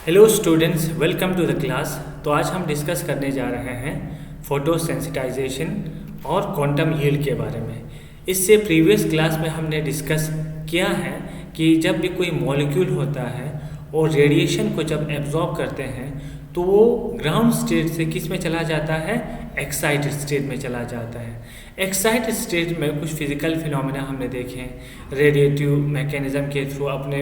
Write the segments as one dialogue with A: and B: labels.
A: Hello students, welcome to the class. तो आज हम डिस्कस करने जा रहे हैं फोटो सेंसिटाइजेशन और क्वांटम यील्ड के बारे में। इससे प्रीवियस क्लास में हमने डिस्कस किया है कि जब भी कोई मॉलिक्यूल होता है और रेडिएशन को जब एब्जॉर्ब करते हैं तो वो ग्राउंड स्टेट से किस में चला जाता है, एक्साइटेड स्टेट में चला जाता है। एक्साइटेड स्टेट में कुछ फिजिकल फिनोमेना हमने देखे हैं। रेडिएटिव मैकेनिज्म के थ्रू अपने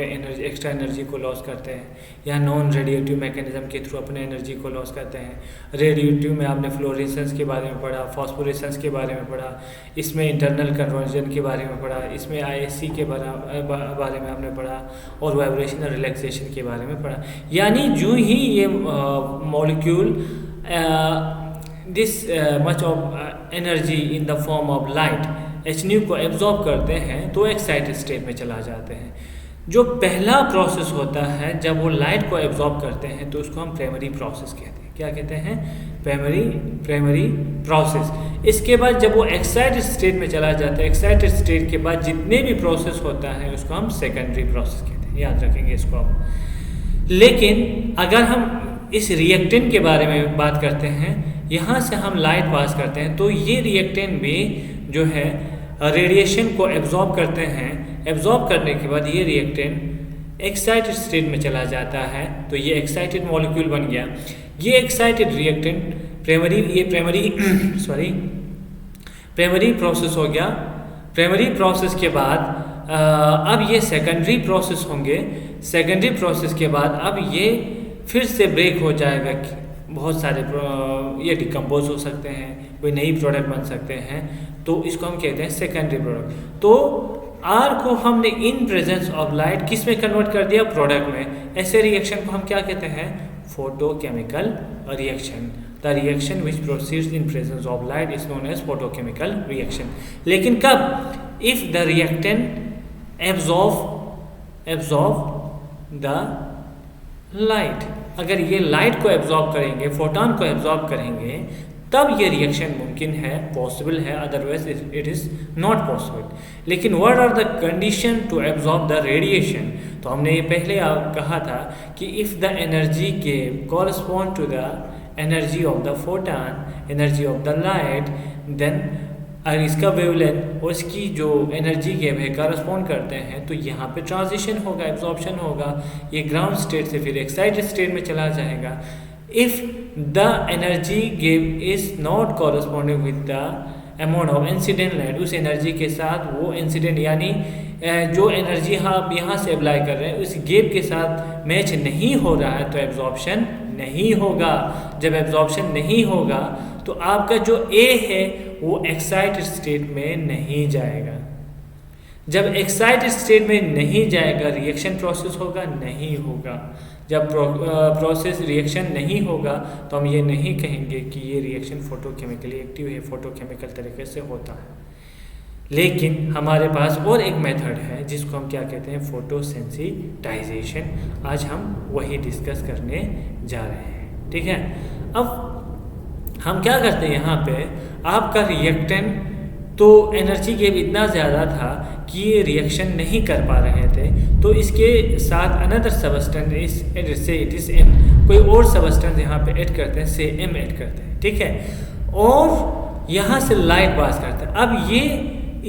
A: एक्स्ट्रा एनर्जी को लॉस करते हैं, या नॉन रेडिएटिव मैकेनिज्म के थ्रू अपने एनर्जी को लॉस करते हैं। रेडिएटिव में आपने फ्लोरेसेंस के बारे में पढ़ा, फॉस्फोरेसेंस के बारे में पढ़ा, इसमें इंटरनल कन्वर्जन के बारे में पढ़ा, इसमें आईएससी के बारे में हमने पढ़ा और वाइब्रेशनल रिलैक्सेशन के बारे में पढ़ा। यानी जो ही ये molecule this much of energy in the form of light H को एब्जॉर्ब करते हैं तो एक्साइटेड स्टेट में चला जाते हैं। जो पहला प्रोसेस होता है जब वो लाइट को एब्जॉर्ब करते हैं तो उसको हम प्राइमरी प्रोसेस कहते हैं। क्या कहते हैं? Primary process. इसके बाद जब वो एक्साइटेड स्टेट में चला जाता है, एक्साइटेड स्टेट के बाद जितने भी प्रोसेस होता है उसको हम सेकेंडरी प्रोसेस कहते हैं। याद रखेंगे इसको आप। लेकिन अगर हम इस रिएक्टेंट के बारे में बात करते हैं, यहाँ से हम लाइट पास करते हैं तो ये रिएक्टेंट भी जो है रेडिएशन को एब्जॉर्ब करते हैं। एब्जॉर्ब करने के बाद ये रिएक्टेंट एक्साइटेड स्टेट में चला जाता है तो ये एक्साइटेड मॉलिक्यूल बन गया। ये एक्साइटेड रिएक्टेंट प्राइमरी प्रोसेस हो गया। प्राइमरी प्रोसेस के बाद अब ये सेकेंडरी प्रोसेस होंगे। सेकेंडरी प्रोसेस के बाद अब ये फिर से ब्रेक हो जाएगा। बहुत सारे ये डिकम्पोज हो सकते हैं, कोई नई प्रोडक्ट बन सकते हैं, तो इसको हम कहते हैं सेकेंडरी प्रोडक्ट। तो आर को हमने इन प्रेजेंस ऑफ लाइट किस में कन्वर्ट कर दिया? प्रोडक्ट में। ऐसे रिएक्शन को हम क्या कहते हैं? Photochemical reaction. The reaction which proceeds in presence of light is known as photochemical reaction. लेकिन कब? If the reactant absorb the light. अगर ये लाइट को एब्जॉर्ब करेंगे, फोटोन को एब्जॉर्ब करेंगे, तब ये रिएक्शन मुमकिन है, पॉसिबल है, otherwise it is not possible. लेकिन what are the condition to absorb the radiation? तो हमने ये पहले कहा था कि इफ़ द एनर्जी के correspond to the energy of the photon, energy of the light, then अगर इसका वेवलेंथ और इसकी जो एनर्जी गेप है करस्पॉन्ड करते हैं तो यहाँ पे ट्रांजिशन होगा, एब्जॉर्प्शन होगा। ये ग्राउंड स्टेट से फिर एक्साइटेड स्टेट में चला जाएगा। If the energy gap is not corresponding with the amount of incident light, उस एनर्जी के साथ वो इंसिडेंट यानी जो एनर्जी आप यहाँ से अप्लाई कर रहे हैं उस गेप के साथ मैच नहीं हो रहा है तो एब्जॉर्प्शन नहीं होगा। जब एब्जॉर्प्शन नहीं होगा तो आपका जो ए है वो एक्साइटेड स्टेट में नहीं जाएगा। जब एक्साइटेड स्टेट में नहीं जाएगा रिएक्शन प्रोसेस होगा? नहीं होगा। जब प्रोसेस रिएक्शन नहीं होगा तो हम ये नहीं कहेंगे कि ये रिएक्शन फोटोकेमिकली एक्टिव है, फोटोकेमिकल तरीके से होता है। लेकिन हमारे पास और एक मेथड है जिसको हम क्या कहते हैं? फोटोसेंसिटाइजेशन। आज हम वही डिस्कस करने जा रहे हैं। ठीक है। अब हम क्या करते हैं, यहाँ पे आपका रिएक्टेंट तो एनर्जी गेप इतना ज़्यादा था कि ये रिएक्शन नहीं कर पा रहे थे, तो इसके साथ अनदर सबस्टेंस से इट इज़ एम, कोई और सबस्टेंस यहाँ पे ऐड करते हैं, से एम ऐड करते हैं। ठीक है। और यहाँ से लाइट पास करते हैं। अब ये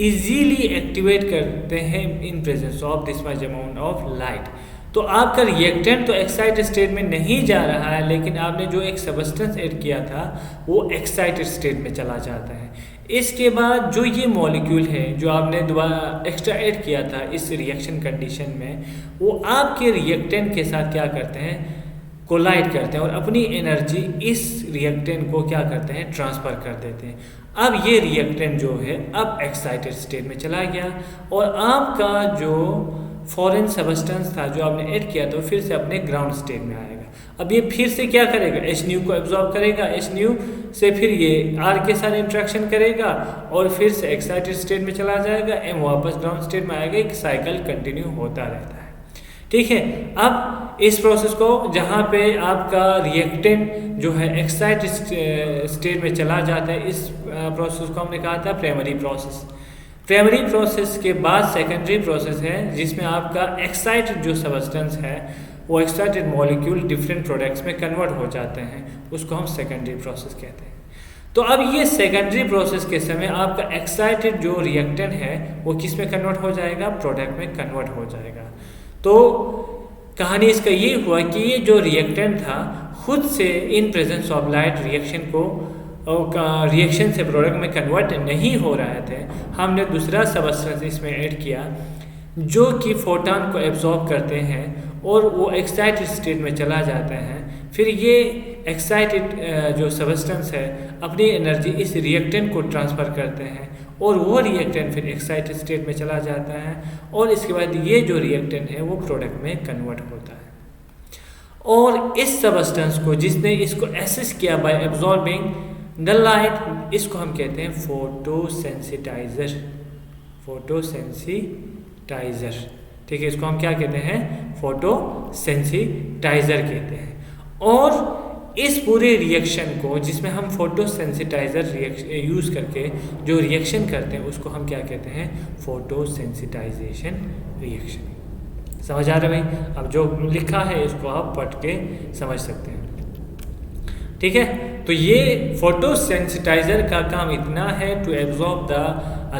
A: इजीली एक्टिवेट करते हैं इन presence of this much amount of light. तो आपका रिएक्टेंट तो एक्साइटेड स्टेट में नहीं जा रहा है, लेकिन आपने जो एक सबस्टेंस ऐड किया था वो एक्साइटेड स्टेट में चला जाता है। इसके बाद जो ये मॉलिक्यूल है जो आपने दोबारा एक्स्ट्रा ऐड किया था इस रिएक्शन कंडीशन में, वो आपके रिएक्टेंट के साथ क्या करते हैं? कोलाइड करते हैं और अपनी एनर्जी इस रिएक्टेंट को क्या करते हैं? ट्रांसफ़र कर देते हैं। अब ये रिएक्टेंट जो है अब एक्साइटेड स्टेट में चला गया और आपका जो फॉरेन सबस्टेंस था जो आपने ऐड किया था फिर से अपने ग्राउंड स्टेट में आएगा। अब ये फिर से क्या करेगा? एच को एब्जॉर्ब करेगा, एच से फिर ये आर के साथ इंट्रैक्शन करेगा और फिर से एक्साइटेड स्टेट में चला जाएगा, एम वापस ग्राउंड स्टेट में आएगा। एक साइकिल कंटिन्यू होता रहता है। ठीक है। अब इस प्रोसेस को जहाँ पे आपका रिएक्टेंट जो है एक्साइटेड स्टेट में चला जाता है, इस प्रोसेस को हमने कहा था प्राइमरी प्रोसेस। प्राइमरी प्रोसेस के बाद सेकेंडरी प्रोसेस है जिसमें आपका एक्साइटेड जो सबस्टेंस है वो एक्साइटेड मॉलिक्यूल डिफरेंट प्रोडक्ट्स में कन्वर्ट हो जाते हैं, उसको हम सेकेंडरी प्रोसेस कहते हैं। तो अब ये सेकेंडरी प्रोसेस के समय आपका एक्साइटेड जो रिएक्टेंट है वो किस में कन्वर्ट हो जाएगा, प्रोडक्ट में कन्वर्ट हो जाएगा। तो कहानी इसका ये हुआ कि ये जो रिएक्टेंट था खुद से इन प्रेजेंस ऑफ लाइट रिएक्शन से प्रोडक्ट में कन्वर्ट नहीं हो रहे थे, हमने दूसरा सबस्टेंस इसमें ऐड किया जो कि फोटॉन को एब्जॉर्ब करते हैं और वो एक्साइटेड स्टेट में चला जाते हैं। फिर ये एक्साइटेड जो सबस्टेंस है अपनी एनर्जी इस रिएक्टेंट को ट्रांसफ़र करते हैं और वो रिएक्टेंट फिर एक्साइटेड स्टेट में चला जाता है और इसके बाद ये जो रिएक्टेंट है वो प्रोडक्ट में कन्वर्ट होता है। और इस सबस्टेंस को जिसने इसको असिस्ट किया बाय एब्जॉर्बिंग द लाइट, इसको हम कहते हैं फोटोसेंसिटाइजर। फोटोसेंसिटाइजर, ठीक है, इसको हम क्या कहते हैं, फोटोसेंसिटाइजर कहते हैं। और इस पूरे रिएक्शन को जिसमें हम फोटोसेंसिटाइजर यूज़ करके जो रिएक्शन करते हैं उसको हम क्या कहते हैं, फोटोसेंसिटाइजेशन रिएक्शन। समझ आ रहा है भाई? अब जो लिखा है इसको आप पढ़ के समझ सकते हैं, ठीक है। तो ये फोटोसेंसिटाइजर का काम इतना है to absorb the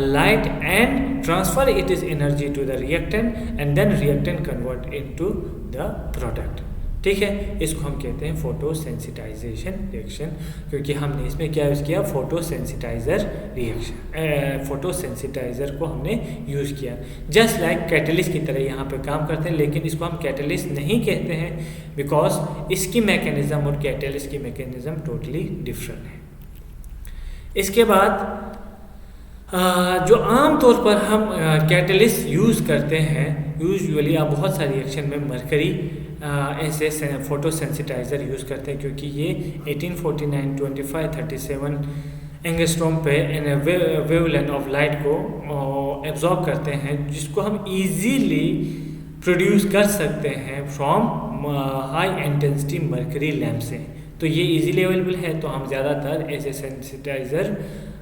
A: light and transfer it is energy to the reactant and then reactant convert into the product, ठीक है। इसको हम कहते हैं फोटोसेंसिटाइजेशन रिएक्शन, क्योंकि हमने इसमें क्या यूज़ किया, फोटोसेंसिटाइजर रिएक्शन, फोटोसेंसिटाइजर को हमने यूज़ किया। जस्ट लाइक कैटलिस्ट की तरह यहाँ पे काम करते हैं, लेकिन इसको हम कैटलिस्ट नहीं कहते हैं बिकॉज इसकी मैकेनिज्म और कैटलिस्ट की मैकेनिज्म टोटली डिफरेंट है। इसके बाद जो आम तौर पर हम कैटलिस्ट यूज़ करते हैं, यूजुअली आप बहुत सारी रिएक्शन में मरकरी ऐसे फोटोसेंसिटाइजर यूज़ करते हैं, क्योंकि ये 1849, 25, 37 एंगस्ट्रॉम पे वेवलेंथ ऑफ लाइट को एब्जॉर्ब करते हैं, जिसको हम इजीली प्रोड्यूस कर सकते हैं from high intensity mercury lamp से। तो ये इजीली अवेलेबल है, तो हम ज़्यादातर ऐसे सेंसिटाइज़र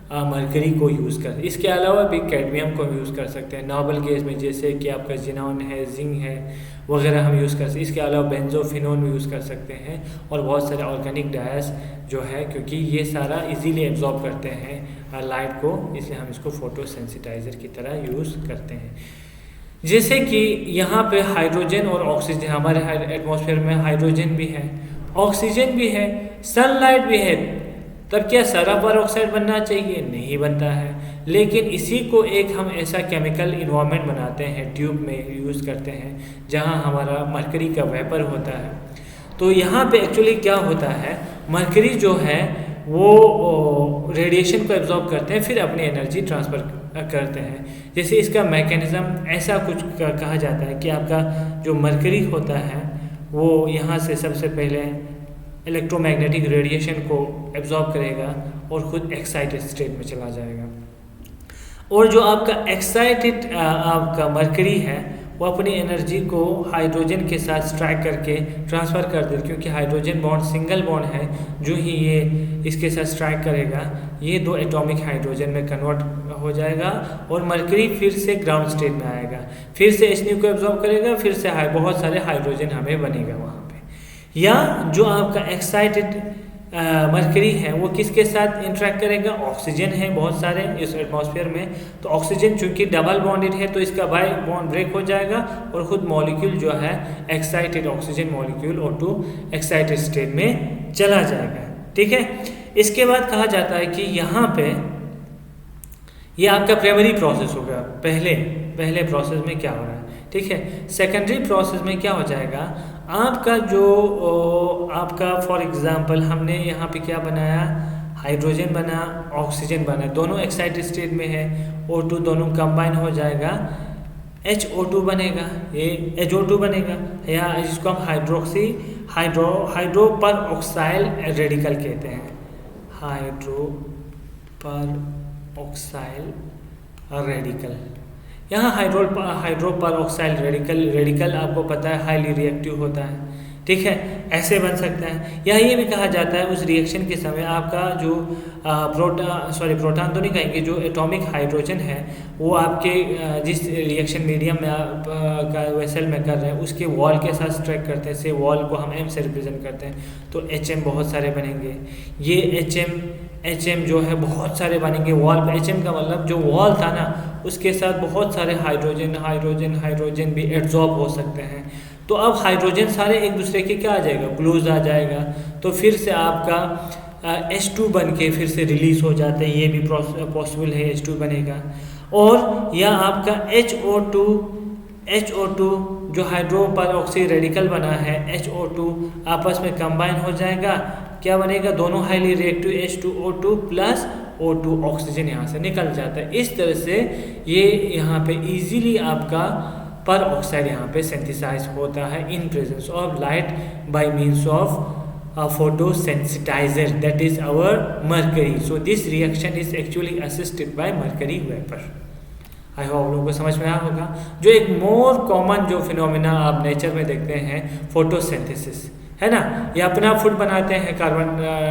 A: मरकरी को यूज़ करते हैं। इसके अलावा भी कैडमियम को यूज़ कर सकते हैं नॉबल गैस में, जैसे कि आपका जिनॉन है, जिंक है वगैरह हम यूज़ कर सकते हैं। इसके अलावा बेंजोफिनोन भी यूज़ कर सकते हैं और बहुत सारे ऑर्गेनिक डायस जो है, क्योंकि ये सारा इजीली एब्जॉर्ब करते हैं लाइट को, इसलिए हम इसको फोटोसेंसिटाइज़र की तरह यूज़ करते हैं। जैसे कि यहाँ पे हाइड्रोजन और ऑक्सीजन, हमारे एटमॉस्फेयर में हाइड्रोजन भी है, ऑक्सीजन भी है, सनलाइट भी है, तब क्या सल्फर डाइऑक्साइड बनना चाहिए? नहीं बनता है। लेकिन इसी को एक हम ऐसा केमिकल इन्वायरमेंट बनाते हैं, ट्यूब में यूज़ करते हैं, जहाँ हमारा मरकरी का वेपर होता है। तो यहाँ पे एक्चुअली क्या होता है, मरकरी जो है वो रेडिएशन को एब्जॉर्ब करते हैं, फिर अपनी एनर्जी ट्रांसफ़र करते हैं। जैसे इसका मैकेनिज़्म ऐसा कुछ कहा जाता है कि आपका जो मरकरी होता है वो यहाँ से सबसे पहले इलेक्ट्रोमैग्नेटिक रेडिएशन को एब्जॉर्ब करेगा और ख़ुद एक्साइटेड स्टेट में चला जाएगा। और जो आपका एक्साइटेड आपका मरकरी है वो अपनी एनर्जी को हाइड्रोजन के साथ स्ट्राइक करके ट्रांसफ़र कर दे, क्योंकि हाइड्रोजन बॉन्ड सिंगल बॉन्ड है। जो ही ये इसके साथ स्ट्राइक करेगा, ये दो एटॉमिक हाइड्रोजन में कन्वर्ट हो जाएगा और मरकरी फिर से ग्राउंड स्टेट में आएगा, फिर से H को एब्जॉर्ब करेगा, फिर से बहुत सारे हाइड्रोजन हमें बनेगा वहाँ पे। या जो आपका एक्साइटेड मरकरी है वो किसके साथ इंटरेक्ट करेगा? ऑक्सीजन है बहुत सारे इस एटमॉस्फेयर में, तो ऑक्सीजन चूंकि डबल बॉन्डेड है तो इसका बाई बॉन्ड ब्रेक हो जाएगा और ख़ुद मॉलिक्यूल जो है excited oxygen molecule O2 excited state में चला जाएगा। ठीक है, इसके बाद कहा जाता है कि यहाँ पे ये आपका प्राइमरी प्रोसेस होगा। पहले प्रोसेस में क्या हो रहा है, ठीक है। सेकेंडरी प्रोसेस में क्या हो जाएगा, आपका जो आपका फॉर एग्जांपल हमने यहाँ पे क्या बनाया, हाइड्रोजन बना, ऑक्सीजन बना, दोनों एक्साइटेड स्टेट में है, O2 दोनों कंबाइन हो जाएगा, HO2 बनेगा, ये HO2 बनेगा, या जिसको हम हाइड्रो पर ऑक्साइल रेडिकल कहते हैं, हाइड्रो पर ऑक्साइल रेडिकल। यहाँ हाइड्रो पर ऑक्साइल रेडिकल आपको पता है हाईली रिएक्टिव होता है, ठीक है, ऐसे बन सकता है। या ये भी कहा जाता है उस रिएक्शन के समय आपका जो प्रोटॉन तो नहीं कहेंगे, जो एटॉमिक हाइड्रोजन है वो आपके जिस रिएक्शन मीडियम में आप का वेसल में कर रहे हैं उसके वॉल के साथ स्ट्राइक करते हैं। से वॉल को हम m से रिप्रेजेंट करते हैं, तो HM बहुत सारे बनेंगे। ये HM जो है बहुत सारे बनेंगे वॉल पे। HM का मतलब जो वॉल था ना उसके साथ बहुत सारे हाइड्रोजन भी एड्जॉर्ब हो सकते हैं। तो अब हाइड्रोजन सारे एक दूसरे के क्या आ जाएगा, क्लोज आ जाएगा, तो फिर से आपका H2 बन के फिर से रिलीज हो जाते हैं। ये भी पॉसिबल है, H2 बनेगा। और या आपका HO2 जो हाइड्रो पर ऑक्सी रेडिकल बना है, HO2 आपस में कंबाइन हो जाएगा, क्या बनेगा, दोनों highly reactive H2O2 plus O2 oxygen यहाँ से निकल जाता है। इस तरह से ये यहाँ पे इजीली आपका पर ऑक्साइड यहाँ पे सिंथेसाइज होता है इन presence of light by means of photosensitizer, that is our mercury. So this reaction is actually assisted by mercury vapor. I hope आप लोगों को समझ में आया होगा। जो एक मोर कॉमन जो फिनोमिना आप नेचर में देखते हैं फोटोसिंथेसिस है ना, ये अपना फूड बनाते हैं कार्बन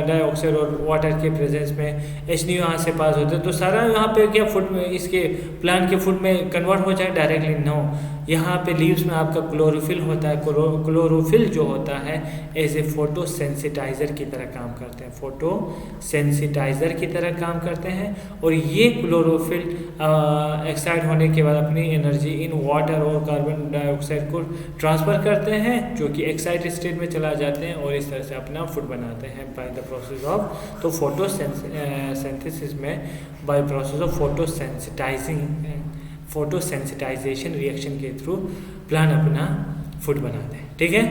A: डाइऑक्साइड और वाटर के प्रेजेंस में, H यहाँ से पास होते हैं, तो सारा यहाँ पे क्या फूड में इसके प्लांट के फूड में कन्वर्ट हो जाए डायरेक्टली, नो। यहाँ पे लीव्स में आपका क्लोरोफिल होता है। क्लोरोफिल जो होता है एज ए फोटोसेंसिटाइजर की तरह काम करते हैं, फोटोसेंसिटाइजर की तरह काम करते हैं। और ये क्लोरोफिल एक्साइट होने के बाद अपनी एनर्जी इन वाटर और कार्बन डाइऑक्साइड को ट्रांसफ़र करते हैं, जो कि एक्साइट स्टेट में चला जाते हैं और इस तरह से अपना फूड बनाते हैं बाय द प्रोसेस ऑफ। तो फोटोसिंथेसिस में by process of photosensitisation reaction के थ्रू प्लांट अपना फूड बनाते हैं। ठीक है,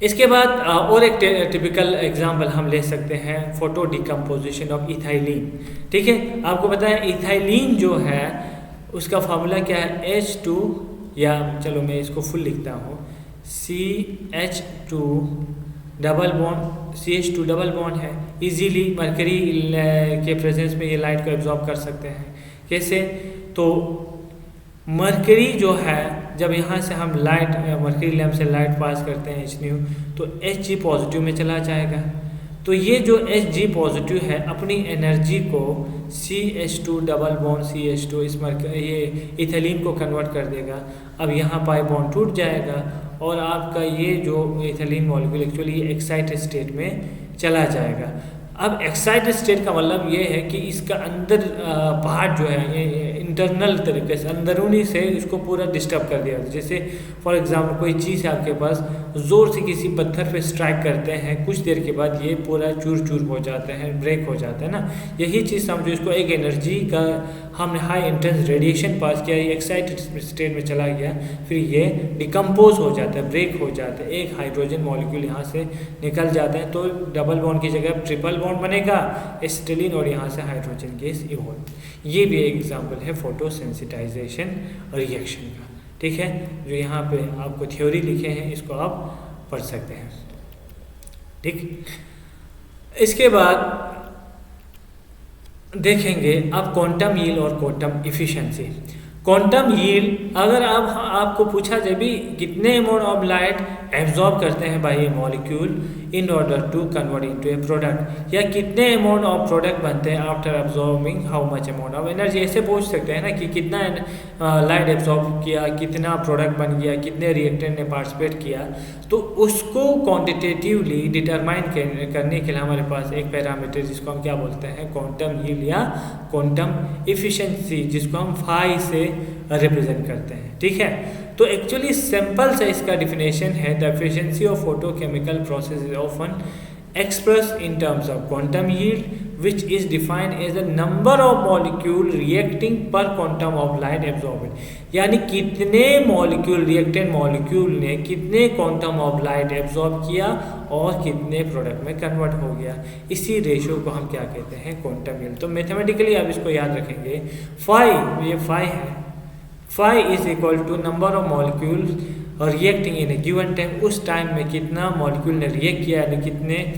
A: इसके बाद और एक टिपिकल एग्जांपल हम ले सकते हैं फोटो डिकम्पोजिशन ऑफ इथाइलिन। ठीक है, आपको पता है इथाइलिन जो है उसका फार्मूला क्या है, H2 या चलो मैं इसको फुल लिखता हूँ, CH2 डबल बॉन्ड है। इजीली मरकरी के प्रेजेंस में ये लाइट को एब्जॉर्ब कर सकते हैं। कैसे, तो मरकरी जो है जब यहाँ से हम लाइट मरकरी लैम्प से लाइट पास करते हैं H तो Hg पॉजिटिव में चला जाएगा। तो ये जो Hg पॉजिटिव है अपनी एनर्जी को CH2 डबल बॉन्ड CH2 इस ये इथेलिन को कन्वर्ट कर देगा। अब यहाँ पाई बॉन्ड टूट जाएगा और आपका ये जो ethylene molecule actually excited state में चला जाएगा। अब एक्साइटेड स्टेट का मतलब ये है कि इसका अंदर पार्ट जो है ये इंटरनल तरीके से अंदरूनी से इसको पूरा डिस्टर्ब कर दिया। जैसे फॉर एग्जांपल कोई चीज़ आपके पास ज़ोर से किसी पत्थर पे स्ट्राइक करते हैं, कुछ देर के बाद ये पूरा चूर चूर हो जाते हैं, ब्रेक हो जाता है ना। यही चीज़ समझो, इसको एक एनर्जी का हमने हाई इंटेंस रेडिएशन पास किया, ये एक्साइटेड स्टेट में चला गया, फिर ये डिकम्पोज हो जाता है, ब्रेक हो जाता है, एक हाइड्रोजन मॉलिक्यूल यहाँ से निकल जाता है, तो डबल बॉन्ड की जगह ट्रिपल बॉन्ड बनेगा एसिटिलीन और यहाँ से हाइड्रोजन गैस इवॉल्व। ये भी एक एग्जाम्पल है फोटोसेंसिटाइजेशन रिएक्शन का। ठीक है, जो यहाँ पे आपको थ्योरी लिखे हैं इसको आप पढ़ सकते हैं। ठीक, इसके बाद देखेंगे अब क्वांटम यील्ड और क्वांटम इफिशिएंसी। क्वांटम यील्ड अगर आपको पूछा जाए भी कितने अमाउंट ऑफ लाइट एब्जॉर्ब करते हैं by a molecule in order to convert into a product, या कितने अमाउंट ऑफ प्रोडक्ट बनते हैं after absorbing how much amount of energy, ऐसे पूछ सकते हैं ना कि कितना लाइट एब्जॉर्ब किया, कितना प्रोडक्ट बन गया, कितने रिएक्टेंट ने पार्टिसिपेट किया। तो उसको क्वांटिटेटिवली डिटरमाइन करने के लिए हमारे पास एक पैरामीटर जिसको हम क्या बोलते हैं, क्वांटम यील्ड या क्वांटम इफिशिएंसी, जिसको हम फाई से रिप्रेजेंट करते हैं। ठीक है, तो एक्चुअली सिंपल सा इसका डिफिनेशन है, the efficiency of photochemical process is often expressed in terms of quantum yield, which is defined as the number of molecule reacting per quantum of light absorbed। यानी कितने मॉलिक्यूल रिएक्टेंट मॉलिक्यूल ने कितने quantum of light absorb किया और कितने product में convert हो गया, इसी रेशियो को हम क्या कहते हैं, क्वांटम यील्ड। तो मैथमेटिकली आप इसको याद रखेंगे, ये फाई है, phi is equal to number of molecule और reacting in a given time, उस टाइम में कितना मॉलिक्यूल ने रिएक्ट किया, यानी कितने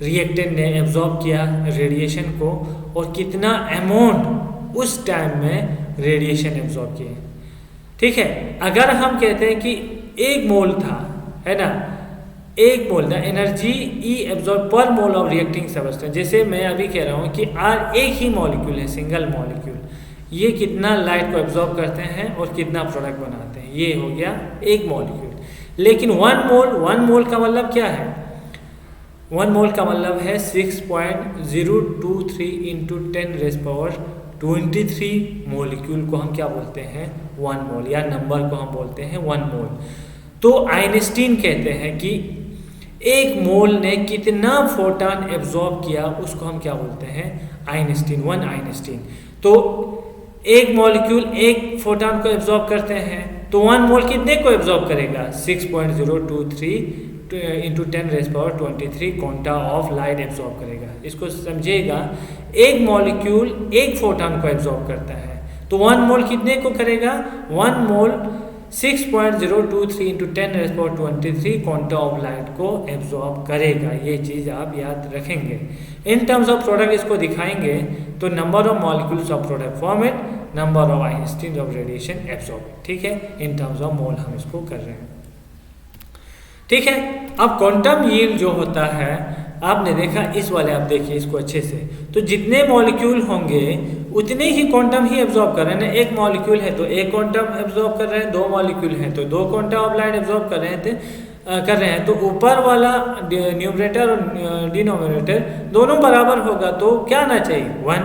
A: रिएक्टेंट ने एब्जॉर्ब किया रेडिएशन को और कितना अमाउंट उस टाइम में रेडिएशन एब्जॉर्ब किए। ठीक है, अगर हम कहते हैं कि 1 मोल था, है ना, एक मोल द एनर्जी ई एब्जॉर्ब पर मोल ऑफ रिएक्टिंग सबस्टेंस। जैसे मैं अभी कह रहा हूँ कि आर एक ही मॉलिक्यूल है, सिंगल मॉलिक्यूल, ये कितना लाइट को एब्जॉर्ब करते हैं और कितना प्रोडक्ट बनाते हैं, ये हो गया एक मॉलिक्यूल। लेकिन वन मोल का मतलब क्या है? 1 मोल का मतलब है 6.023 इंटू 10⁻23 मॉलिक्यूल को हम क्या बोलते हैं? 1 मोल, या नंबर को हम बोलते हैं 1 मोल। तो आइंस्टीन कहते हैं कि एक मोल ने कितना फोटॉन एब्जॉर्ब किया, उसको हम क्या बोलते हैं? Einstein, 1 Einstein. तो एक मॉलिक्यूल एक फोटॉन को एब्जॉर्ब करते हैं, तो 1 मोल कितने को एब्जॉर्ब करेगा? 6.023 into 10⁻23 quanta of light absorb करेगा। इसको समझिएगा, एक मॉलिक्यूल एक फोटॉन को एब्जॉर्ब करता है, तो 1 मोल कितने को करेगा? 1 मोल 6.023 इंटू 10⁻23 क्वांटा ऑफ लाइट को एब्जॉर्ब करेगा। ये चीज़ आप याद रखेंगे। इन टर्म्स ऑफ प्रोडक्ट इसको दिखाएंगे तो number of molecules of product format, number of Einstein of radiation absorb, ठीक है। इन टर्म्स ऑफ मोल हम इसको कर रहे हैं, ठीक है। अब क्वांटम यील्ड जो होता है, आपने देखा इस वाले, आप देखिए इसको अच्छे से, तो जितने मॉलिक्यूल होंगे उतने ही क्वांटम ही एब्जॉर्ब कर रहे हैं ना। एक मॉलिक्यूल है तो एक क्वांटम एब्जॉर्ब कर रहे हैं, 2 मॉलिक्यूल हैं तो 2 क्वांटम ऑफ लाइट एब्जॉर्ब कर रहे हैं। तो ऊपर वाला न्यूमरेटर और डिनोमिनेटर दोनों बराबर होगा, तो क्या आना चाहिए? 1,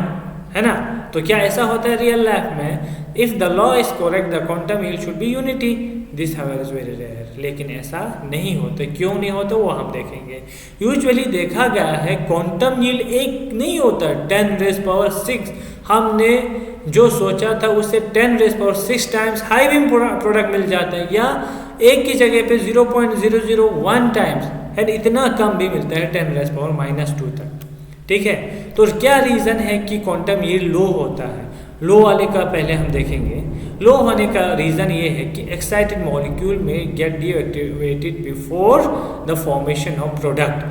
A: है ना। तो क्या ऐसा होता है रियल लाइफ में? If the law is correct the quantum yield should be unity, this however is very rare. लेकिन ऐसा नहीं होता, क्यों नहीं होता वो हम देखेंगे। यूजुअली देखा गया है क्वांटम यील्ड एक नहीं होता, 10⁻6। हमने जो सोचा था उससे 10⁻6 टाइम्स हाई बीम प्रोडक्ट मिल जाता है, या एक की जगह पे 0.001 टाइम्स है, इतना कम भी मिलता है 10⁻2 तक, ठीक है। तो क्या रीज़न है कि क्वांटम यील्ड लो होता है? लो वाले का पहले हम देखेंगे। लो होने का रीज़न ये है कि एक्साइटेड मॉलिक्यूल में get deactivated before the formation of product.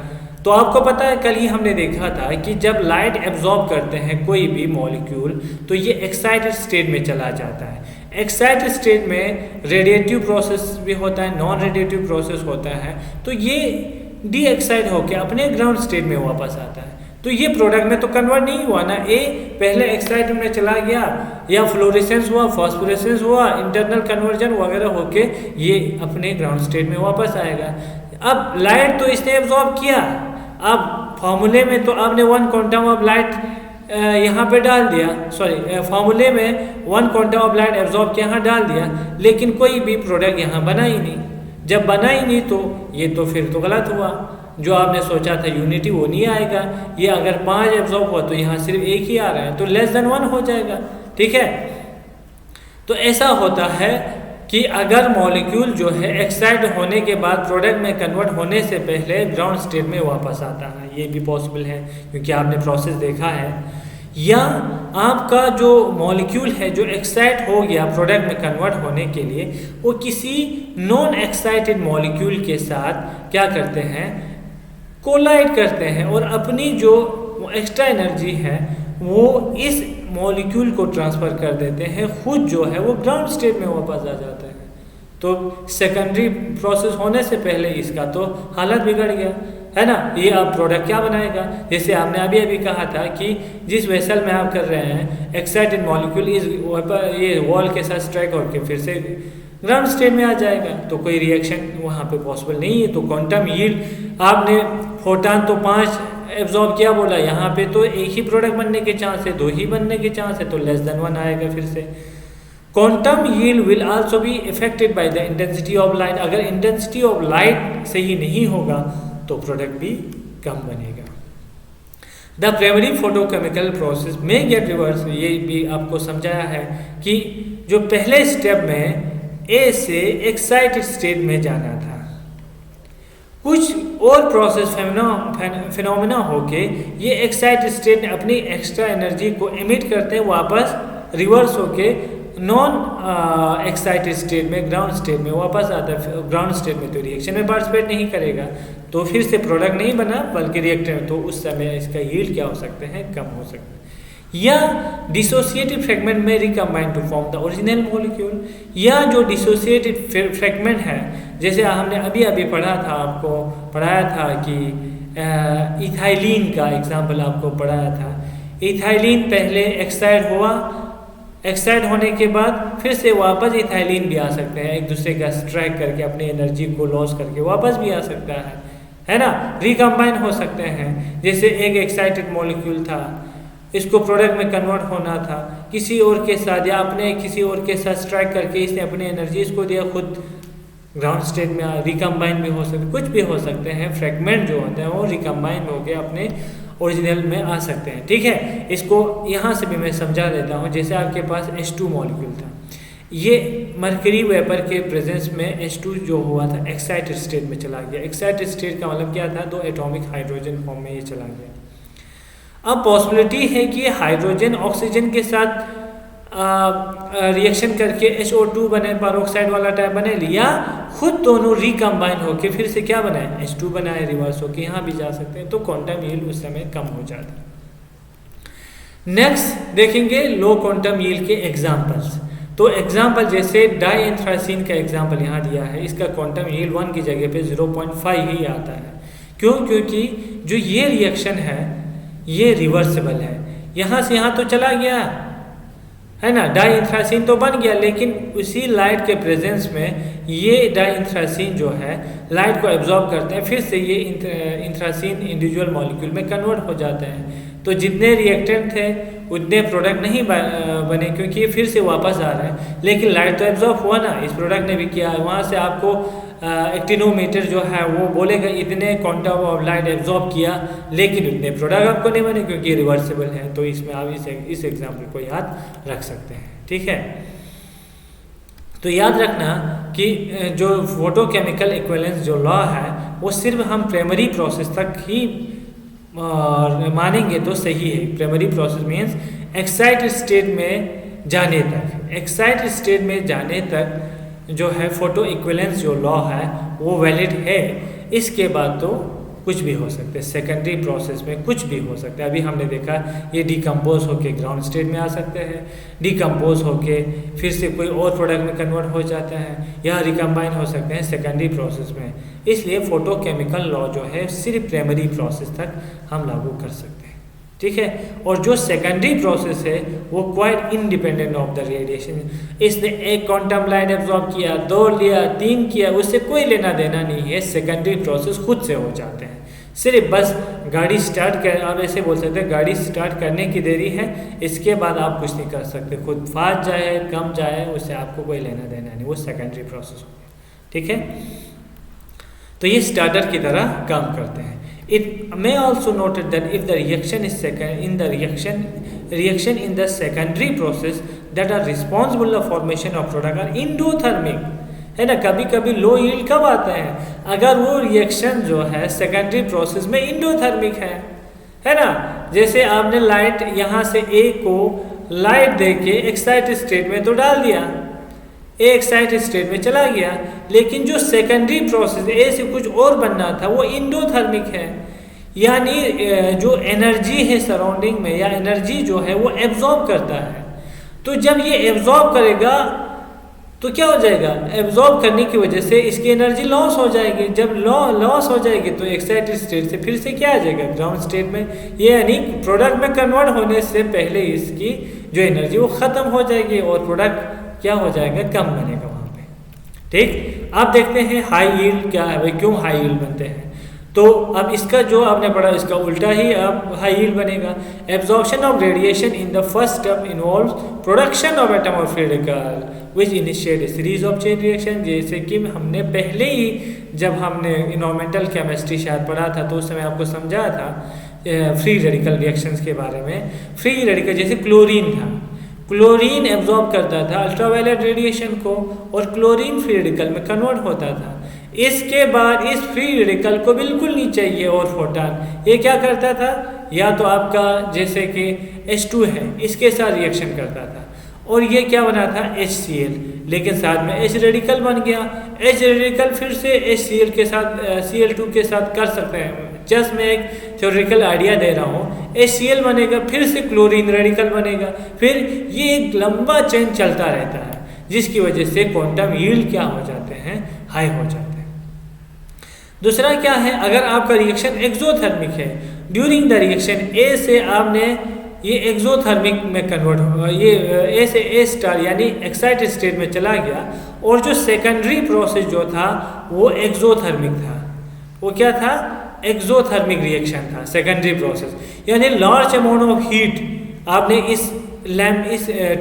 A: तो आपको पता है, कल ही हमने देखा था कि जब लाइट एब्जॉर्ब करते हैं कोई भी मॉलिक्यूल, तो ये एक्साइटेड स्टेट में चला जाता है। एक्साइटेड स्टेट में रेडिएटिव प्रोसेस भी होता है, नॉन रेडिएटिव प्रोसेस होता है, तो ये डी एक्साइट होकर अपने ग्राउंड स्टेट में वापस आता है। तो ये प्रोडक्ट में तो कन्वर्ट नहीं हुआ ना, ए पहले एक्साइटेड में चला गया, या फ्लोरेसेंस हुआ, फॉस्फोरेसेंस हुआ, इंटरनल कन्वर्जन वगैरह होके ये अपने ग्राउंड स्टेट में वापस आएगा। अब लाइट तो इसने एब्जॉर्ब किया, अब फॉर्मूले में तो आपने 1 क्वांटम ऑफ लाइट यहाँ पे डाल दिया, सॉरी फॉर्मूले में 1 क्वांटम ऑफ लाइट एब्जॉर्ब के यहाँ डाल दिया, लेकिन कोई भी प्रोडक्ट यहाँ बना ही नहीं। जब बना ही नहीं तो ये तो फिर तो गलत हुआ, जो आपने सोचा था यूनिटी वो नहीं आएगा। ये अगर 5 एब्जॉर्ब हुआ तो यहाँ सिर्फ 1 ही आ रहा है, तो लेस देन 1 हो जाएगा, ठीक है। तो ऐसा होता है कि अगर मॉलिक्यूल जो है एक्साइट होने के बाद प्रोडक्ट में कन्वर्ट होने से पहले ग्राउंड स्टेट में वापस आता है, ये भी पॉसिबल है क्योंकि आपने प्रोसेस देखा है। या आपका जो मॉलिक्यूल है जो एक्साइट हो गया प्रोडक्ट में कन्वर्ट होने के लिए, वो किसी नॉन एक्साइटेड मॉलिक्यूल के साथ क्या करते हैं? कोलाइड करते हैं, और अपनी जो एक्स्ट्रा एनर्जी है वो इस मॉलिक्यूल को ट्रांसफ़र कर देते हैं, खुद जो है वो ग्राउंड स्टेट में वापस आ जाता है। तो सेकेंडरी प्रोसेस होने से पहले इसका तो हालत बिगड़ गया, है ना। ये अब प्रोडक्ट क्या बनाएगा? जैसे आपने अभी अभी कहा था कि जिस वेसल में आप कर रहे हैं एक्साइटेड मॉलिक्यूल इस ये वॉल के साथ स्ट्राइक होकर फिर से ग्राउंड स्टेट में आ जाएगा, तो कोई रिएक्शन वहाँ पे पॉसिबल नहीं है। तो क्वांटम यील्ड आपने फोटॉन तो 5 एब्जॉर्ब किया बोला, यहाँ पे तो एक ही प्रोडक्ट बनने के चांस है, 2 ही बनने के चांस है, तो लेस देन 1 आएगा फिर से। Quantum yield will also be affected by the intensity of light. अगर इंटेंसिटी ऑफ लाइट सही नहीं होगा तो प्रोडक्ट भी कम बनेगा। द प्राइमरी फोटोकेमिकल प्रोसेस में गेट रिवर्स, ये भी आपको समझाया है कि जो पहले स्टेप में ए से एक्साइटेड स्टेट में जाना था, कुछ और प्रोसेस फिनोमेना होके ये एक्साइटेड स्टेट में अपनी एक्स्ट्रा एनर्जी को एमिट करते हैं, वापस रिवर्स होके नॉन एक्साइटेड स्टेट में ग्राउंड स्टेट में वापस आता है। ग्राउंड स्टेट में तो रिएक्शन में पार्टिसिपेट नहीं करेगा, तो फिर से प्रोडक्ट नहीं बना बल्कि रिएक्टर, तो उस समय इसका यील्ड क्या हो सकते हैं? कम हो सकते हैं। या डिसोसिएटेड फ्रेगमेंट में recombine to form the original molecule, या जो डिसोसिएटेड फ्रेगमेंट है, जैसे हमने अभी अभी पढ़ा था, आपको पढ़ाया था कि इथाइलिन का एग्जाम्पल आपको पढ़ाया था। इथाइलिन पहले एक्साइड हुआ, एक्साइड होने के बाद फिर से वापस इथाइलिन भी आ सकते हैं, एक दूसरे का स्ट्राइक करके अपनी एनर्जी को लॉस करके वापस भी आ सकता है ना, रिकम्बाइन हो सकते हैं। जैसे एक एक्साइटेड मॉलिक्यूल था, इसको प्रोडक्ट में कन्वर्ट होना था किसी और के साथ, या अपने किसी और के साथ स्ट्राइक करके इसने अपनी एनर्जी इसको दिया, खुद ग्राउंड स्टेट में रिकम्बाइन भी हो सकते, कुछ भी हो सकते हैं। फ्रेगमेंट जो होते हैं वो रिकम्बाइन होकर अपने ओरिजिनल में आ सकते हैं। ठीक है, इसको यहाँ से भी मैं समझा देता हूँ। जैसे आपके पास H2 मॉलिक्यूल था, ये मरकरी वेपर के प्रेजेंस में H2 जो हुआ था एक्साइटेड स्टेट में चला गया। एक्साइटेड स्टेट का मतलब क्या था, 2 एटॉमिक हाइड्रोजन फॉर्म में ये चला गया। अब पॉसिबिलिटी है कि हाइड्रोजन ऑक्सीजन के साथ रिएक्शन करके HO2 बने, पेरोक्साइड वाला टाइप बने, या खुद दोनों रिकम्बाइन होके फिर से क्या बनाए, H2 बनाए, रिवर्स होके यहाँ भी जा सकते हैं। तो क्वांटम यील्ड उस समय कम हो जाता है। नेक्स्ट देखेंगे लो क्वांटम यील्ड के एग्जांपल्स। तो एग्जांपल जैसे डाइएंथ्रासीन का एग्जांपल यहाँ दिया है, इसका क्वांटम यील्ड 1 की जगह पे 0.5 ही आता है। क्यों? क्योंकि जो ये रिएक्शन है ये रिवर्सिबल है, यहाँ से यहाँ तो चला गया है ना, डाइएंथ्रासीन तो बन गया, लेकिन उसी लाइट के प्रेजेंस में ये डाइएंथ्रासीन जो है लाइट को एब्जॉर्ब करते हैं, फिर से ये इंथ्रासीन इंडिविजुअल मॉलिक्यूल में कन्वर्ट हो जाते हैं। तो जितने रिएक्टेंट थे उतने प्रोडक्ट नहीं बने, क्योंकि ये फिर से वापस आ रहे हैं, लेकिन लाइट तो एब्जॉर्ब हुआ ना, इस प्रोडक्ट ने भी किया। वहाँ से आपको एक्टिनोमीटर जो है वो बोलेगा इतने क्वांटम ऑफ लाइट एब्जॉर्ब किया, लेकिन उतने प्रोडक्ट आपको नहीं बने क्योंकि रिवर्सिबल है। तो इसमें आप इस एग्जाम्पल को याद रख सकते हैं। ठीक है, तो याद रखना कि जो फोटोकेमिकल इक्विवेलेंस जो लॉ है वो सिर्फ हम प्राइमरी प्रोसेस तक ही मानेंगे तो सही है। Primary process means excited state में जाने तक, एक्साइटेड स्टेट में जाने तक जो है फोटो इक्विवेलेंस जो लॉ है वो वैलिड है। इसके बाद तो कुछ भी हो सकते हैं, सेकेंडरी प्रोसेस में कुछ भी हो सकता है। अभी हमने देखा ये डिकम्पोज होके ग्राउंड स्टेट में आ सकते हैं, डिकम्पोज होके फिर से कोई और प्रोडक्ट में कन्वर्ट हो जाता है, या रिकम्बाइन हो सकते हैं सेकेंडरी प्रोसेस में। इसलिए फोटोकेमिकल लॉ जो है सिर्फ प्राइमरी प्रोसेस तक हम लागू कर सकते हैं। ठीक है, और जो सेकेंडरी प्रोसेस है वो quite independent of the radiation. इसने एक क्वांटम लाइट एब्जॉर्ब किया, 2 लिया, 3 किया, उससे कोई लेना देना नहीं है। सेकेंडरी प्रोसेस खुद से हो जाते हैं। सिर्फ बस गाड़ी स्टार्ट कर, आप ऐसे बोल सकते हैं गाड़ी स्टार्ट करने की देरी है, इसके बाद आप कुछ नहीं कर सकते। खुद फास्ट जाए कम जाए उससे आपको कोई लेना देना नहीं, वो सेकेंडरी प्रोसेस हो गया। ठीक है, तो ये स्टार्टर की तरह काम करते हैं। It may also noted that if the reaction is reaction in the secondary process that are responsible for formation of product are endothermic, है ना। कभी कभी लो यील्ड कब आता है, अगर वो रिएक्शन जो है सेकेंडरी प्रोसेस में इंडोथर्मिक है ना। जैसे आपने लाइट यहाँ से ए को लाइट दे के एक्साइटेड स्टेट में तो डाल दिया, ए एक्साइटेड स्टेट में चला गया, लेकिन जो सेकेंडरी प्रोसेस ए से कुछ और बनना था वो इंडोथर्मिक है, यानी जो एनर्जी है सराउंडिंग में या एनर्जी जो है वो एब्जॉर्ब करता है। तो जब ये एब्जॉर्ब करेगा तो क्या हो जाएगा, एब्जॉर्ब करने की वजह से इसकी एनर्जी लॉस हो जाएगी। जब लॉस हो जाएगी तो एक्साइटेड स्टेट से फिर से क्या आ जाएगा, ग्राउंड स्टेट में। ये यानी प्रोडक्ट में कन्वर्ट होने से पहले इसकी जो एनर्जी वो ख़त्म हो जाएगी और प्रोडक्ट क्या हो जाएगा, कम बनेगा वहाँ पे। ठीक, आप देखते हैं हाई यील्ड क्या है भाई, क्यों हाई यील्ड बनते हैं। तो अब इसका जो आपने पढ़ा इसका उल्टा ही अब हाई यील्ड बनेगा। Absorption of radiation in the first step involves production of atom of radical which initiate A series of chain reaction. जैसे कि हमने पहले ही जब हमने इन्वायरमेंटल केमिस्ट्री शायद पढ़ा था तो उस समय आपको समझाया था फ्री रेडिकल रिएक्शंस के बारे में। फ्री रेडिकल जैसे क्लोरीन था, क्लोरीन एब्जॉर्ब करता था अल्ट्रावायलेट रेडिएशन को और क्लोरीन फ्री रेडिकल में कन्वर्ट होता था। इसके बाद इस फ्री रेडिकल को बिल्कुल नहीं चाहिए और फोटॉन, ये क्या करता था, या तो आपका जैसे कि H2 है इसके साथ रिएक्शन करता था और ये क्या बना था HCl, लेकिन साथ में H रेडिकल बन गया। H रेडिकल फिर से HCl के साथ Cl2 के साथ कर सकते हैं। जस्ट मैं एक थ्योरेटिकल आइडिया दे रहा हूँ, HCl बनेगा, फिर से क्लोरीन रेडिकल बनेगा, फिर ये एक लंबा चेन चलता रहता है, जिसकी वजह से क्वांटम यील्ड क्या हो जाते हैं, हाई हो जाते हैं। दूसरा क्या है, अगर आपका रिएक्शन एक्सोथर्मिक है, ड्यूरिंग द रिएक्शन ए से आपने ये एक्सोथर्मिक में कन्वर्ट होगा, ये ए से ए स्टार यानी एक्साइटेड स्टेट में चला गया, और जो सेकेंडरी प्रोसेस जो था वो एक्सोथर्मिक था। वो क्या था, एक्सोथर्मिक रिएक्शन था, सेकेंडरी प्रोसेस, यानी लार्ज अमाउंट ऑफ हीट आपने इस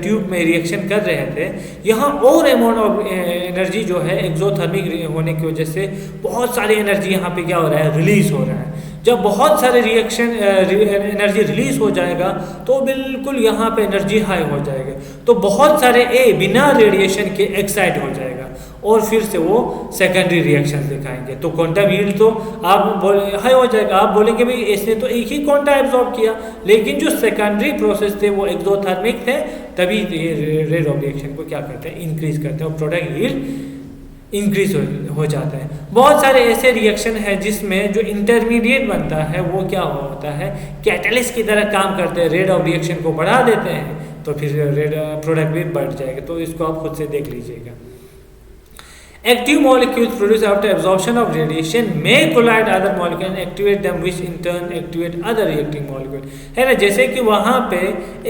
A: ट्यूब में रिएक्शन कर रहे थे, यहाँ और अमाउंट ऑफ एनर्जी जो है एक्सोथर्मिक होने की वजह से बहुत सारी एनर्जी यहाँ पे क्या हो रहा है, रिलीज हो रहा है। जब बहुत सारे रिएक्शन एनर्जी रिलीज हो जाएगा तो बिल्कुल यहाँ पे एनर्जी हाई हो जाएगा, तो बहुत सारे ए बिना रेडिएशन के एक्साइट हो जाएगा और फिर से वो सेकेंडरी रिएक्शन दिखाएंगे, तो क्वांटम यील्ड तो आप हाई हो जाएगा। आप बोलेंगे भाई इसने तो एक ही क्वांटा एब्जॉर्ब किया, लेकिन जो सेकेंडरी प्रोसेस थे वो एक्सोथर्मिक थे, तभी रेट ऑफ रिएक्शन को क्या करते हैं, इंक्रीज करते हैं और प्रोडक्ट यील्ड इंक्रीज हो जाता है। बहुत सारे ऐसे रिएक्शन है जिसमें जो इंटरमीडिएट बनता है वो क्या होता है, कैटलिस्ट की तरह काम करते हैं, रेट ऑफ रिएक्शन को बढ़ा देते हैं, तो फिर प्रोडक्ट भी बढ़ जाएगा। तो इसको आप खुद से देख लीजिएगा। Active molecules produced after absorption of radiation may collide other molecules and activate them, which in turn activate other reacting molecules। है ना, जैसे कि वहाँ पे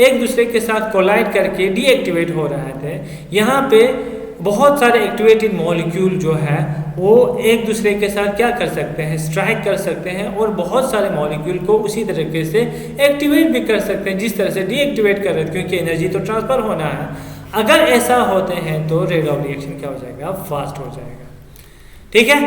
A: एक दूसरे के साथ कोलाइड करके डीएक्टिवेट हो रहे थे, यहाँ पे बहुत सारे एक्टिवेटेड मॉलिक्यूल जो है वो एक दूसरे के साथ क्या कर सकते हैं, स्ट्राइक कर सकते हैं, और बहुत सारे मॉलिक्यूल को उसी तरीके से एक्टिवेट भी कर सकते हैं जिस तरह से डीएक्टिवेट कर रहे थे, क्योंकि एनर्जी तो ट्रांसफर होना है। अगर ऐसा होते हैं तो रेट ऑफ रिएक्शन क्या हो जाएगा, फास्ट हो जाएगा। ठीक है,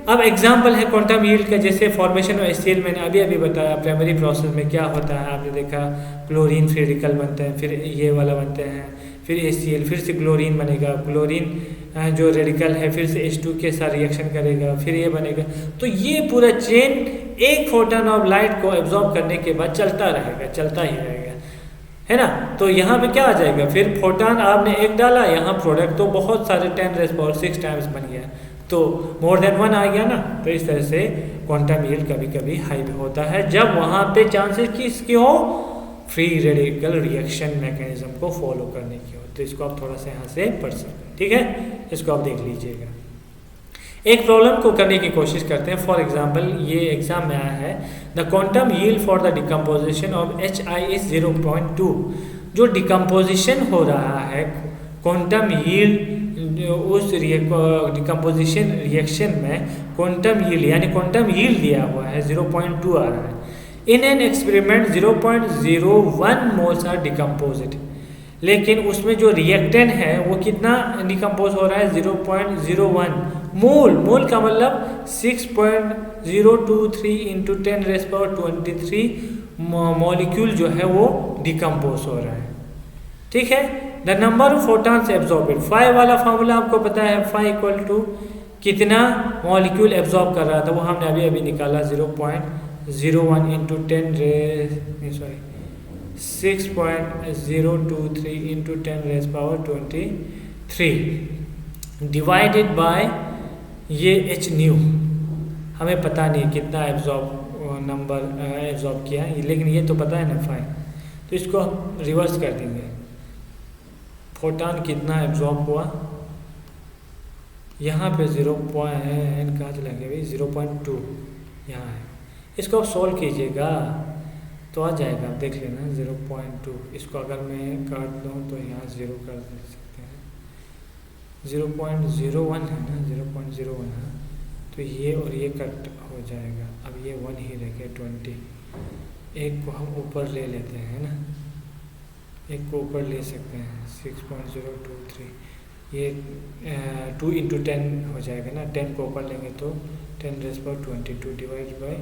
A: अब एग्जांपल है क्वांटम यील्ड का, जैसे फॉर्मेशन ऑफ HCl मैंने अभी बताया। प्राइमरी प्रोसेस में क्या होता है, आपने देखा क्लोरीन फ्री रेडिकल बनते हैं, फिर ये वाला बनते हैं, फिर HCl, फिर से क्लोरीन बनेगा, क्लोरीन जो रेडिकल है फिर से H2 के साथ रिएक्शन करेगा, फिर ये बनेगा। तो ये पूरा चेन एक फोटोन ऑफ लाइट को एब्जॉर्ब करने के बाद चलता रहेगा, चलता ही रहेगा, है ना। तो यहाँ पे क्या आ जाएगा, फिर फोटोन आपने एक डाला, यहाँ प्रोडक्ट तो बहुत सारे 10⁻⁶ टाइम्स बन गया, तो मोर देन 1 आ गया ना। तो इस तरह से क्वांटम यील्ड कभी कभी हाई भी होता है जब वहाँ पे चांसेस किसके हो, फ्री रेडिकल रिएक्शन मैकेनिज्म को फॉलो करने की हो। तो इसको आप थोड़ा सा यहाँ से पढ़ सकते हैं, ठीक है, इसको आप देख लीजिएगा। एक प्रॉब्लम को करने की कोशिश करते हैं। फॉर एग्जांपल ये एग्जाम में आया है, the quantum yield for the decomposition of HI is 0.2। जो डिकम्पोजिशन हो रहा है क्वांटम यील्ड उस डिकम्पोजिशन रिएक्शन में क्वांटम यील्ड यानी क्वांटम यील्ड दिया हुआ है 0.2 आ रहा है। In an experiment 0.01 moles are decomposed, लेकिन उसमें जो रिएक्टेंट है वो कितना डिकम्पोज हो रहा है, 0.01 मोल। मोल का मतलब 6.023 इंटू 10⁻23 मॉलिक्यूल जो है वो डिकम्पोज हो रहा है। ठीक है, the number of photons absorbed, phi वाला फॉर्मूला आपको पता है, फाई इक्वल टू कितना मॉलिक्यूल एब्जॉर्ब कर रहा था वो हमने अभी निकाला, 0.01 इंटू 6.023 इंटू 10⁻23 डिवाइडेड बाय ये h न्यू, हमें पता नहीं कितना नंबर एब्जॉर्ब किया, लेकिन ये तो पता है ना फाई। तो इसको रिवर्स कर देंगे, फोटॉन कितना एब्जॉर्ब हुआ, यहाँ पे 0. कहाँ चला गया भाई, 0.2 यहाँ है। इसको आप सॉल्व कीजिएगा तो आ जाएगा, आप देख लेना 0.2। इसको अगर मैं काट दूँ तो यहाँ 0 कर सकते हैं, 0.01 है ना, 0.01 है, तो ये और ये कट हो जाएगा। अब ये 1 ही रह गया, 20। एक को हम ऊपर ले लेते हैं ना, एक को ऊपर ले सकते हैं, 6.023, ये 2 इंटू 10 हो जाएगा ना, 10 को ऊपर लेंगे तो 10⁻22 डिवाइड बाई,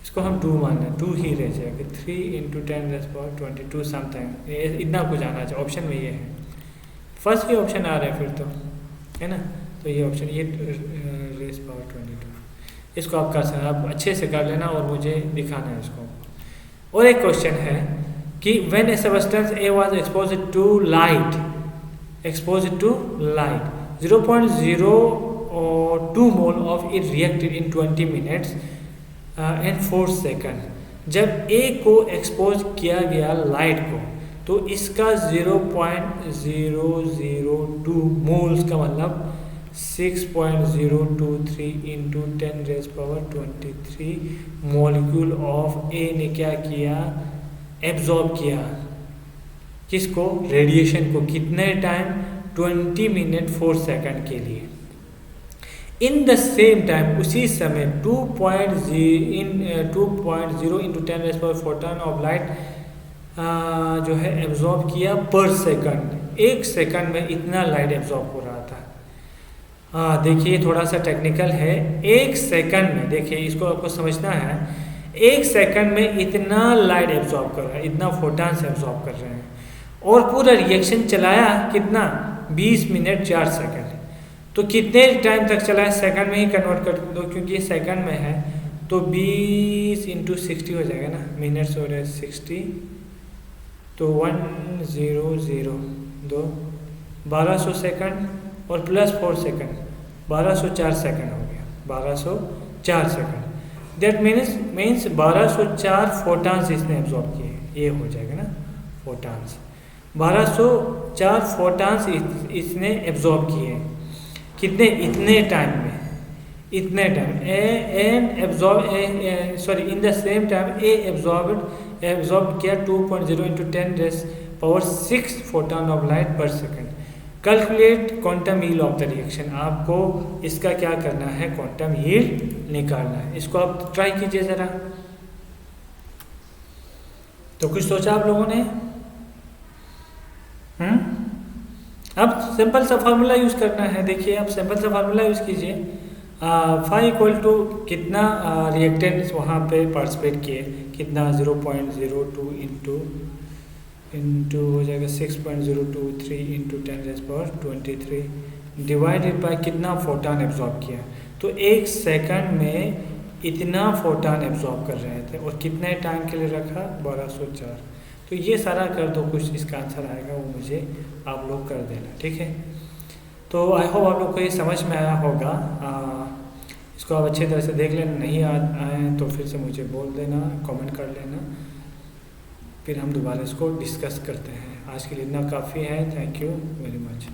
A: इसको हम 2 मानना, 2 ही रह जाएगा, 3 इंटू 10⁻22 समथिंग, इतना कुछ आना चाहिए। ऑप्शन में ये है, फर्स्ट ये ऑप्शन आ रहा है फिर तो, है ना, तो ये ऑप्शन ये (22). इसको आप कर सकते हैं, आप अच्छे से कर लेना और मुझे दिखाना है इसको। और एक क्वेश्चन है कि when a substance A was exposed to light 0.02 mole of it reacted in 20 minutes and 4 second. जब ए को एक्सपोज किया गया लाइट को तो इसका 0.002 मोल्स का मतलब 6.023 इंटू 10⁻23 मॉलिक्यूल ऑफ ए ने क्या किया, एब्जॉर्ब किया। किसको? रेडिएशन को। कितने टाइम? 20 मिनट 4 सेकंड के लिए। इन द सेम टाइम, उसी समय 2.0 इंटू 10⁻⁴ फोटोन ऑफ लाइट जो है एब्जॉर्ब किया पर सेकंड। 1 सेकंड में इतना लाइट एब्जॉर्ब हो रहा था। देखिए थोड़ा सा टेक्निकल है। 1 सेकंड में, देखिए इसको आपको समझना है, 1 सेकंड में इतना लाइट एब्जॉर्ब कर रहा है, इतना फोटॉन्स एब्जॉर्ब कर रहे हैं, और पूरा रिएक्शन चलाया कितना? 20 मिनट 4 सेकंड। तो कितने टाइम तक चला है? सेकंड में ही कन्वर्ट कर दो, क्योंकि ये सेकंड में है, तो 20 इंटू 60 हो जाएगा ना, मिनट्स हो रहे हैं 60, तो 100 दो 1200 सेकंड और प्लस 4 सेकंड 1204 सेकंड हो गया, 1204 सेकंड। दैट मीन्स 1204 फोटॉन्स इसने एब्जॉर्ब किए, ये हो जाएगा ना फोटॉन्स। 1204 फोटॉन्स इसने एब्जॉर्ब किए। कितने? इतने टाइम में, इतने time. In the same time A absorb किया 2.0 इंटू 10⁻⁶ फोटॉन ऑफ लाइट पर second. Calculate quantum yield of the reaction. आपको इसका क्या करना है? क्वांटम यील्ड निकालना है। इसको आप ट्राई कीजिए जरा। तो कुछ सोचा आप लोगों ने? अब सिंपल सा फार्मूला यूज करना है। देखिए आप सिंपल सा फार्मूला यूज कीजिए। फाई इक्वल टू कितना रिएक्टेंट्स वहाँ पे पार्टिसिपेट किए, कितना? 0.02 इंटू हो जाएगा 6.023 इंटू 10⁻23 डिवाइडेड बाय कितना फोटॉन एब्जॉर्ब किया। तो 1 सेकंड में इतना फोटॉन एब्जॉर्ब कर रहे थे, और कितने टाइम के लिए रखा? 1204। तो ये सारा कर दो, कुछ इसका आंसर आएगा, वो मुझे आप लोग कर देना, ठीक है। तो आई होप आप लोग को ये समझ में आया होगा। इसको आप अच्छी तरह से देख लेना, नहीं आए तो फिर से मुझे बोल देना, कमेंट कर लेना, फिर हम दोबारा इसको डिस्कस करते हैं। आज के लिए इतना काफ़ी है। Thank you very much.